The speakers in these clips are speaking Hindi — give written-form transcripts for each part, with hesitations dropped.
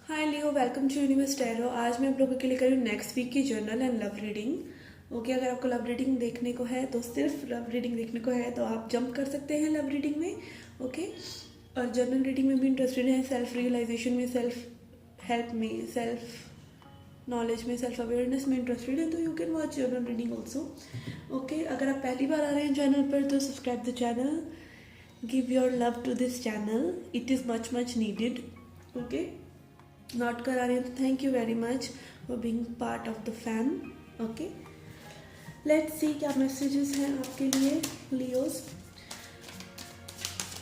Hi Leo, welcome to universe tarot. आज मैं आप लोगों के लिए करूँ नेक्स्ट वीक की general and love reading. Okay, अगर आपको लव रीडिंग देखने को है तो सिर्फ लव रीडिंग देखने को है तो आप जंप कर सकते हैं लव रीडिंग में। ओके, और जर्नल रीडिंग में भी इंटरेस्टेड है, सेल्फ रियलाइजेशन में, सेल्फ हेल्प में, सेल्फ नॉलेज में, सेल्फ अवेयरनेस में इंटरेस्टेड है तो you can watch journal reading also. Okay, अगर आप पहली बार आ रहे हैं चैनल पर तो subscribe the channel, give your love to this channel, it is much much needed. Okay, note करा रही हूँ तो thank you very much for being part of the fam. Okay, let's see क्या मैसेजेस हैं आपके लिए लियोस।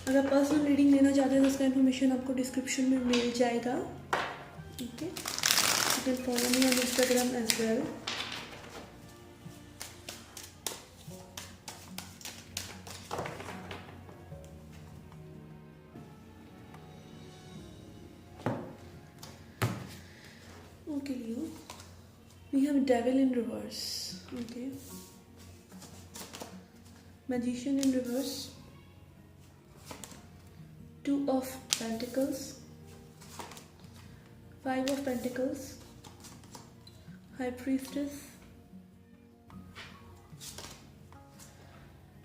अगर पर्सनल रीडिंग लेना चाहते हैं तो उसका इन्फॉर्मेशन आपको डिस्क्रिप्शन में मिल जाएगा। Okay, you can follow me on Instagram as well. Okay, Leo. We have Devil in reverse. Okay. Magician in reverse. Two of Pentacles. Five of Pentacles. High Priestess.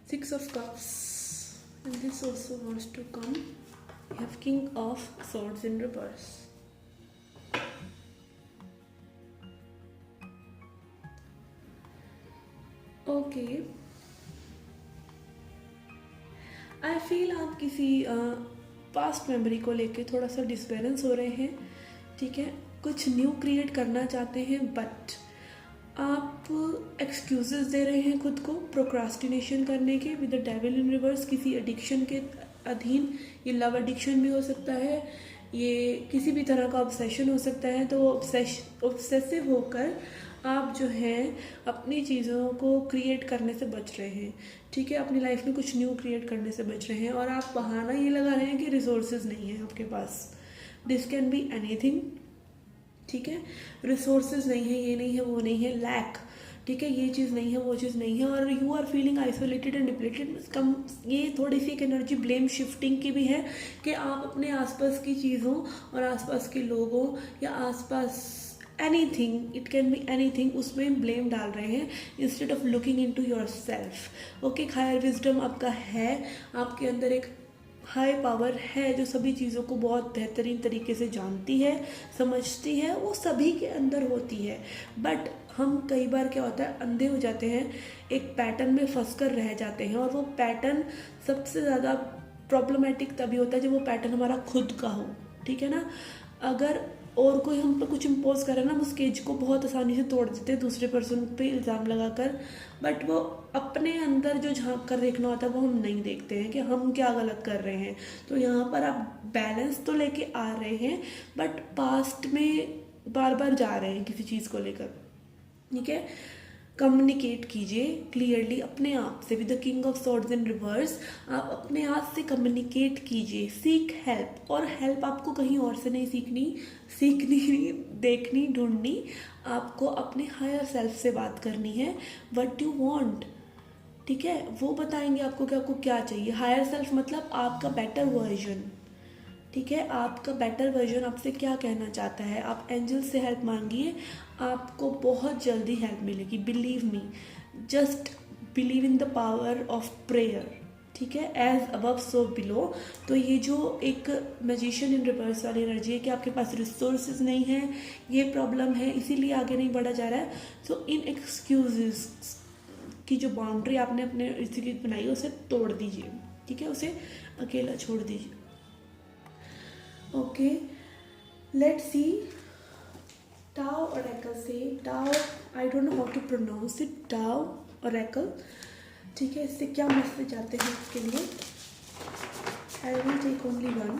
Six of Cups. And this also wants to come. We have King of Swords in reverse. Okay, I feel आप किसी पास्ट मेमोरी को लेके थोड़ा सा डिसबैलेंस हो रहे हैं। ठीक है, कुछ न्यू क्रिएट करना चाहते हैं बट आप एक्सक्यूजेस दे रहे हैं खुद को प्रोक्रास्टिनेशन करने के with the devil in reverse, किसी एडिक्शन के अधीन। ये लव एडिक्शन भी हो सकता है, ये किसी भी तरह का ऑब्सेशन हो सकता है। तो ऑब्सेसिव होकर आप जो हैं अपनी चीज़ों को क्रिएट करने से बच रहे हैं। ठीक है, अपनी लाइफ में कुछ न्यू क्रिएट करने से बच रहे हैं और आप बहाना ये लगा रहे हैं कि रिसोर्सेज नहीं है आपके पास। This can be anything. ठीक है, रिसोर्सेज नहीं है, ये नहीं है, वो नहीं है, लैक। ठीक है, ये चीज़ नहीं है, वो चीज़ नहीं है और you are feeling isolated and depressed. कम ये थोड़ी सी एक एनर्जी ब्लेम शिफ्टिंग की भी है कि आप अपने आसपास की चीज़ों और आसपास के लोगों या आसपास anything, it can be anything, उसमें ब्लेम डाल रहे हैं instead of looking into yourself. Okay, higher wisdom आपका है, आपके अंदर एक हाई पावर है जो सभी चीज़ों को बहुत बेहतरीन तरीके से जानती है, समझती है, वो सभी के अंदर होती है। बट हम कई बार क्या होता है, अंधे हो जाते हैं, एक पैटर्न में फंस कर रह जाते हैं और वो पैटर्न सबसे ज़्यादा प्रॉब्लमेटिक तभी होता है जब वो पैटर्न हमारा खुद का हो। ठीक है ना, अगर और कोई हम पे कुछ इम्पोज करे ना, हम उस केज को बहुत आसानी से तोड़ देते हैं दूसरे पर्सन पे इल्ज़ाम लगाकर, बट वो अपने अंदर जो झांक कर देखना होता है वो हम नहीं देखते हैं कि हम क्या गलत कर रहे हैं। तो यहाँ पर आप बैलेंस तो लेके आ रहे हैं बट पास्ट में बार बार जा रहे हैं किसी चीज़ को लेकर। ठीक है, कम्युनिकेट कीजिए क्लियरली अपने आप से with the king of swords in reverse. आप अपने आप से कम्युनिकेट कीजिए, सीक हेल्प। और हेल्प आपको कहीं और से नहीं सीखनी, देखनी, ढूंढनी। आपको अपने हायर सेल्फ से बात करनी है। व्हाट यू वांट, ठीक है, वो बताएंगे आपको कि आपको क्या चाहिए। हायर सेल्फ मतलब आपका बेटर वर्जन। ठीक है, आपका बेटर वर्जन आपसे क्या कहना चाहता है। आप एंजल से हेल्प मांगिए, आपको बहुत जल्दी हेल्प मिलेगी। Believe me, just believe in the power of prayer. ठीक है, एज अबव सो बिलो। तो ये जो एक मैजिशियन इन रिवर्स वाली एनर्जी है कि आपके पास रिसोर्सेज नहीं है, ये प्रॉब्लम है, इसीलिए आगे नहीं बढ़ा जा रहा है। सो इन एक्सक्यूजेस की जो बाउंड्री आपने अपने इसीलिए बनाई है उसे तोड़ दीजिए। ठीक है, उसे अकेला छोड़ दीजिए। Okay, let's see Tao oracle से। Tao, I don't know how to pronounce it, Tao oracle. ठीक है, इससे क्या मैसेज आते हैं इसके लिए। I will take only one.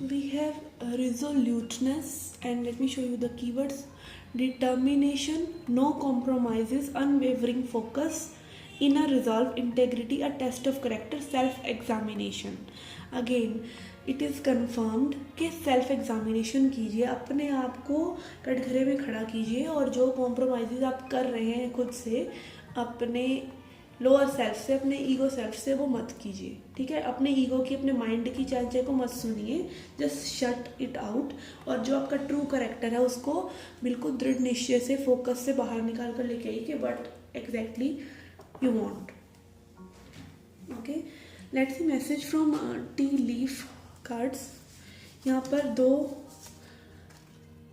We have resoluteness and let me show you the keywords. Determination, no compromises, unwavering focus, inner resolve, integrity, a test of character, self examination. Again it is confirmed कि सेल्फ एग्जामिनेशन कीजिए, अपने आप को कटघरे में खड़ा कीजिए और जो कॉम्प्रोमाइज़ आप कर रहे हैं खुद से, अपने लोअर सेल्फ से, अपने ईगो सेल्फ से, वो मत कीजिए, ठीक है। अपने ईगो की, अपने माइंड की चांचे को मत सुनिए, जस्ट शट इट आउट। और जो आपका ट्रू करेक्टर है उसको बिल्कुल दृढ़ निश्चय से, फोकस से बाहर निकाल कर लेके आइए कि what exactly you want. Okay, let's see message from T leaf cards. यहाँ पर 2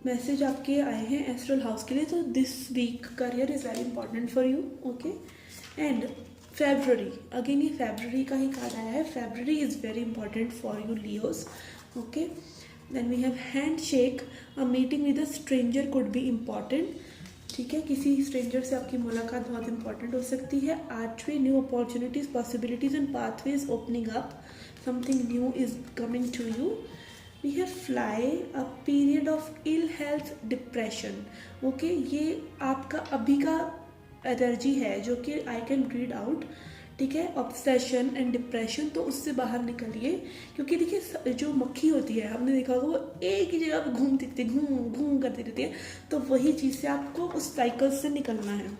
मैसेज आपके आए हैं एस्ट्रल हाउस के लिए। तो this week career is very important for you, okay. And February, again ये फेब्रुअरी का ही कार्ड आया है। February is very important for you Leos, okay. Then we have handshake, a meeting with a stranger could be important, ठीक है। किसी स्ट्रेंजर से आपकी मुलाकात बहुत इंपॉर्टेंट हो सकती है। Archway, new opportunities, possibilities and pathways opening up, something new is coming to you. We have fly, a period of ill health, depression, okay. ये आपका अभी का एनर्जी है जो कि आई कैन रीड आउट, ठीक है। ऑब्सेशन एंड डिप्रेशन, तो उससे बाहर निकलिए, क्योंकि देखिए जो मक्खी होती है, हमने देखा होगा वो एक ही जगह पर घूमती रहती है, घूम घूम करती रहती है। तो वही चीज़ से आपको उस साइकिल से निकलना है,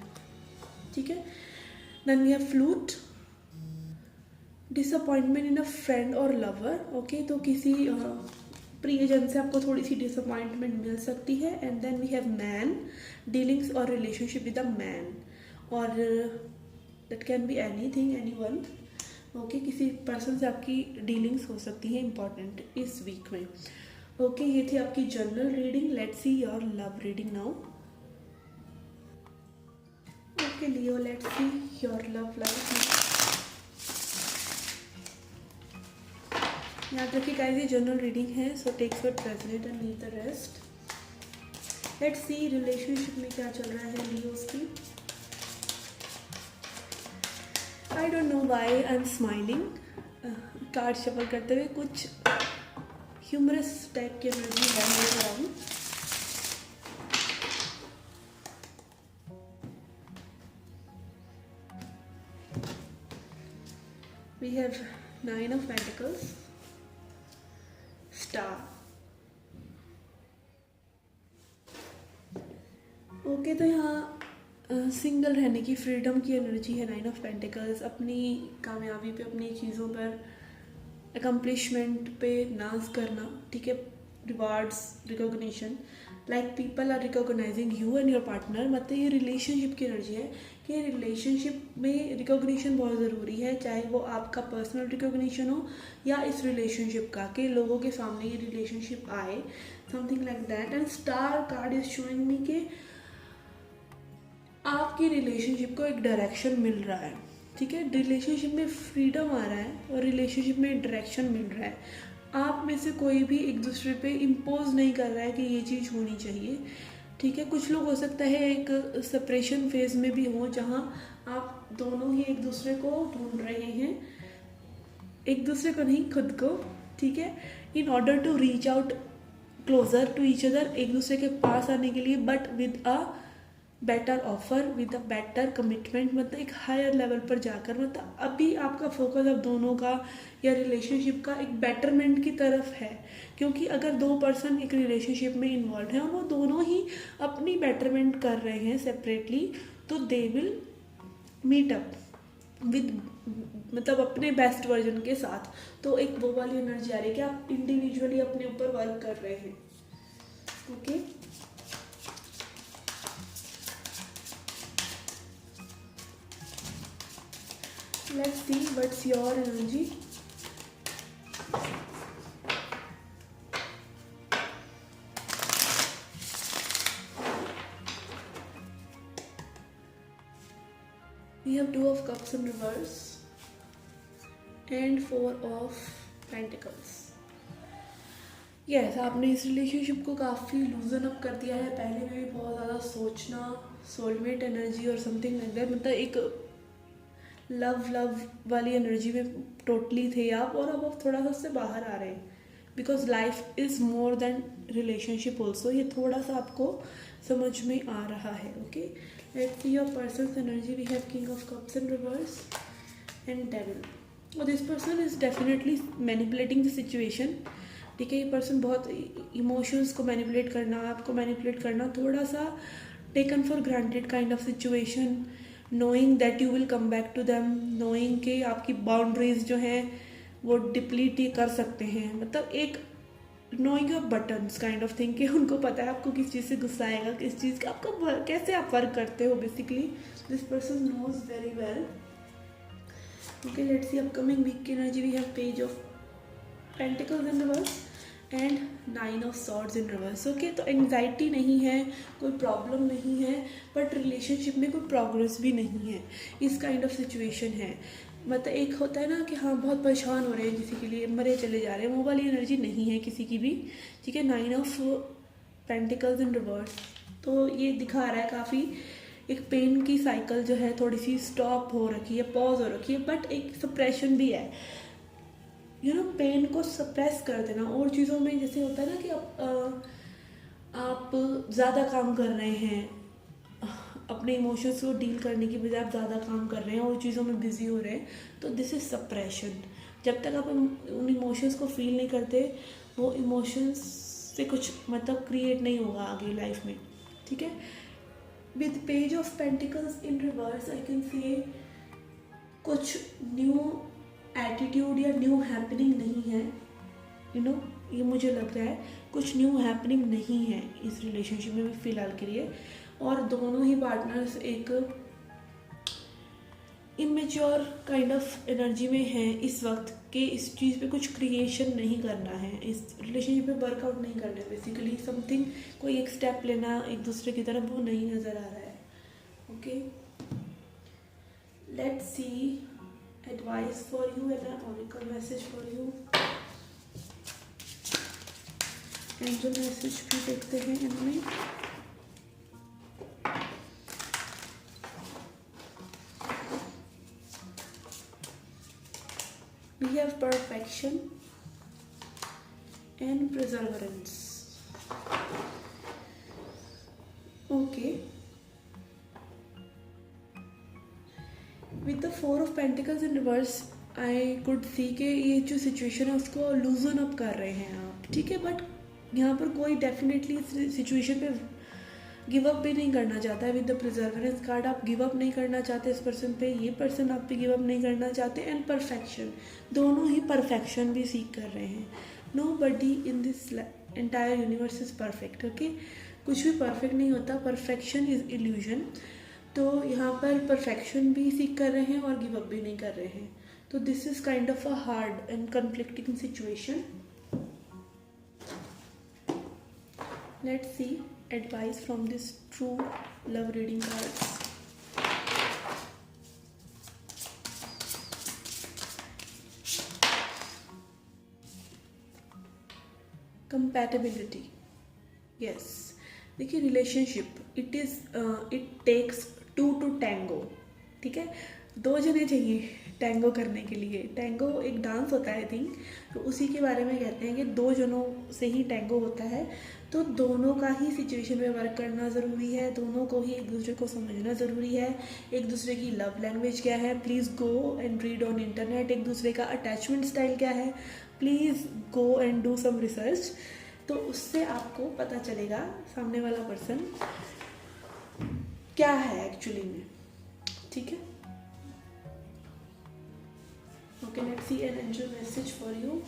ठीक है। Then we have flute, disappointment in a friend और लवर, ओके। तो किसी प्रियजन से आपको थोड़ी सी डिसअपॉइंटमेंट मिल सकती है। And then we have man, dealings और रिलेशनशिप विद अ मैन, और that can be anything, anyone, okay. किसी पर्सन से आपकी डीलिंग्स हो सकती है इंपॉर्टेंट इस वीक में, ओके। ये थी आपकी general reading. Let's see your love reading now. Okay Leo, let's see your love life. याद रखिए गाइस, ये जनरल रीडिंग है, so take for present and leave the rest. Let's see relationship में क्या चल रहा है लियोस की। I don't know why I am smiling, card shuffle करते हुए कुछ ह्यूमरस टाइप की एनर्जी है मेरे around. We have 9 of Pentacles, star, okay. तो यहाँ सिंगल रहने की, फ्रीडम की एनर्जी है। 9 of Pentacles, अपनी कामयाबी पे, अपनी चीज़ों पर, अकम्पलिशमेंट पे नाज करना, ठीक है। Rewards, recognition, like people are recognising you and your partner. मतलब ये रिलेशनशिप की एनर्जी है कि रिलेशनशिप में रिकॉग्निशन बहुत ज़रूरी है, चाहे वो आपका पर्सनल रिकॉग्निशन हो या इस रिलेशनशिप का, कि लोगों के सामने ये रिलेशनशिप आए, something like that. And star card is showing me कि आपकी रिलेशनशिप को एक डायरेक्शन मिल रहा है, ठीक है। रिलेशनशिप में फ्रीडम आ रहा है और रिलेशनशिप में डायरेक्शन मिल रहा है। आप में से कोई भी एक दूसरे पे इम्पोज नहीं कर रहा है कि ये चीज़ होनी चाहिए, ठीक है। कुछ लोग हो सकता है एक सेपरेशन फेज में भी हो, जहाँ आप दोनों ही एक दूसरे को ढूंढ रहे हैं, एक दूसरे को नहीं, खुद को, ठीक है। In order to reach out closer to each other, एक दूसरे के पास आने के लिए, but with a better offer, with a better commitment, मतलब एक हायर लेवल पर जाकर। मतलब अभी आपका फोकस अब दोनों का या रिलेशनशिप का एक बेटरमेंट की तरफ है, क्योंकि अगर 2 पर्सन एक रिलेशनशिप में इन्वॉल्व हैं और वो दोनों ही अपनी बेटरमेंट कर रहे हैं सेपरेटली, तो they will meet up with, मतलब अपने बेस्ट वर्जन के साथ। तो एक वो वाली एनर्जी आ रही है कि आप इंडिविजुअली अपने ऊपर वर्क कर रहे हैं, okay. Let's see what's your energy. We have 2 of Cups in reverse and 4 of Pentacles. Yes, आपने इस रिलेशनशिप को काफ़ी लूजन अप कर दिया है। पहले में भी बहुत ज़्यादा सोचना, सोलमेट एनर्जी और समथिंग लाइक दैट, मतलब एक लव वाली एनर्जी में टोटली थे आप, और अब आप थोड़ा सा उससे बाहर आ रहे हैं, because life is more than relationship also. ये थोड़ा सा आपको समझ में आ रहा है। Okay, let's see your person's energy. We have king of cups in reverse and devil. और this person is definitely manipulating the situation. ठीक है, ये पर्सन बहुत इमोशंस को मैनिपुलेट करना, आपको मैनिपुलेट करना, थोड़ा सा taken for granted kind of situation, knowing that you will come back to them, knowing कि आपकी बाउंड्रीज जो हैं वो डिप्लीट ही कर सकते हैं। मतलब एक knowing your buttons kind of thing कि उनको पता है आपको किस चीज़ से गुस्सा आएगा, किस चीज़ का आपको कैसे आप वर्क करते हो। Basically this person knows very well. Okay, let's see upcoming week की energy. We have page of pentacles in reverse and 9 of swords in reverse. Okay, तो एंग्जाइटी नहीं है, कोई प्रॉब्लम नहीं है, बट रिलेशनशिप में कोई प्रोग्रेस भी नहीं है, इस काइंड ऑफ सिचुएशन है। मतलब एक होता है ना कि हाँ बहुत परेशान हो रहे हैं किसी के लिए, मरे चले जा रहे हैं, वो वाली एनर्जी नहीं है किसी की भी। ठीक है, 9 ऑफ पेंटिकल्स इन रिवर्स, तो ये दिखा रहा है काफ़ी एक पेन की साइकिल जो है थोड़ी सी स्टॉप हो रखी है, पॉज हो रखी है, बट एक सप्रेशन भी है। यू नो, पेन को सप्रेस कर देना। और चीज़ों में जैसे होता है ना कि आप ज़्यादा काम कर रहे हैं, अपने इमोशंस को डील करने की बजाय आप ज़्यादा काम कर रहे हैं और चीज़ों में बिजी हो रहे हैं, तो दिस इज़ सप्रेशन। जब तक आप उन इमोशंस को फील नहीं करते, वो इमोशंस से कुछ मतलब क्रिएट नहीं होगा आगे लाइफ में। ठीक है, with page of pentacles in reverse I can say कुछ न्यू एटीट्यूड या न्यू हैपनिंग नहीं है। यू नो, ये मुझे लग रहा है कुछ न्यू हैपनिंग नहीं है इस रिलेशनशिप में फ़िलहाल के लिए। और दोनों ही पार्टनर्स एक इमेच्योर काइंड ऑफ एनर्जी में हैं इस वक्त कि इस चीज़ पे कुछ क्रिएशन नहीं करना है, इस रिलेशनशिप में वर्कआउट नहीं करना है। बेसिकली समथिंग, कोई एक स्टेप लेना एक दूसरे की तरफ, वो नहीं नज़र आ रहा है। Okay, let's C advice for you and an oracle message for you। angel message भी देखते हैं इनमें। we have perfection and perseverance। okay, with the 4 of pentacles in reverse I could see के ये जो सिचुएशन है उसको लूजन अप कर रहे हैं आप। ठीक है, बट यहाँ पर कोई डेफिनेटली इस सिचुएशन पे गिव अप भी नहीं करना चाहता है। विद द प्रिजर्वेंस कार्ड आप गिव अप नहीं करना चाहते इस पर्सन पे, ये पर्सन आप पे गिव अप नहीं करना चाहते। एंड परफेक्शन, दोनों ही परफेक्शन भी सीख कर रहे हैं। Nobody in this entire universe is perfect. Okay, कुछ भी परफेक्ट नहीं होता, परफेक्शन इज इल्यूजन। तो यहाँ पर परफेक्शन भी सीख कर रहे हैं और गिव अप भी नहीं कर रहे हैं। तो this is kind of a hard and conflicting situation. Let's see advice from this true love reading cards. Compatibility, yes. देखिए, relationship it takes 2 to tango। ठीक है, 2 जने चाहिए टैंगो करने के लिए। टैंगो एक डांस होता है आई थिंक, तो उसी के बारे में कहते हैं कि 2 जनों से ही टैंगो होता है। तो दोनों का ही सिचुएशन में वर्क करना ज़रूरी है, दोनों को ही एक दूसरे को समझना ज़रूरी है। एक दूसरे की लव लैंग्वेज क्या है, please go and read on internet. एक दूसरे का अटैचमेंट स्टाइल क्या है, please go and do some research. तो उससे आपको पता चलेगा सामने वाला पर्सन क्या है एक्चुअली में। ठीक है, okay, let's see an angel message for you.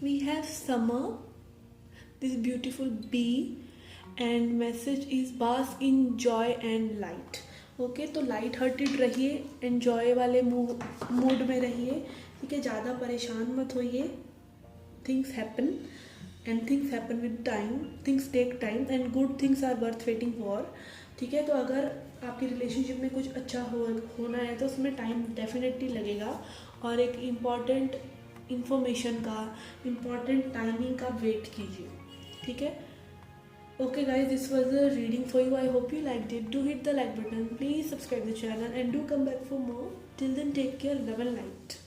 We have summer, this beautiful bee, and message is bask in joy and light। Okay, तो लाइट हार्टेड रहिए, एन्जॉय वाले मूड में रहिए। ठीक है, ज़्यादा परेशान मत होइए। Things happen and things happen with time, things take time and good things are worth waiting for. ठीक है, तो अगर आपकी रिलेशनशिप में कुछ अच्छा होना है तो उसमें टाइम डेफिनेटली लगेगा। और एक इम्पॉर्टेंट इंफॉर्मेशन का, इम्पॉर्टेंट टाइमिंग का वेट कीजिए, ठीक है। Okay guys, this was the reading for you. I hope you liked it. Do hit the like button. Please subscribe the channel and do come back for more. Till then, take care. Love and light.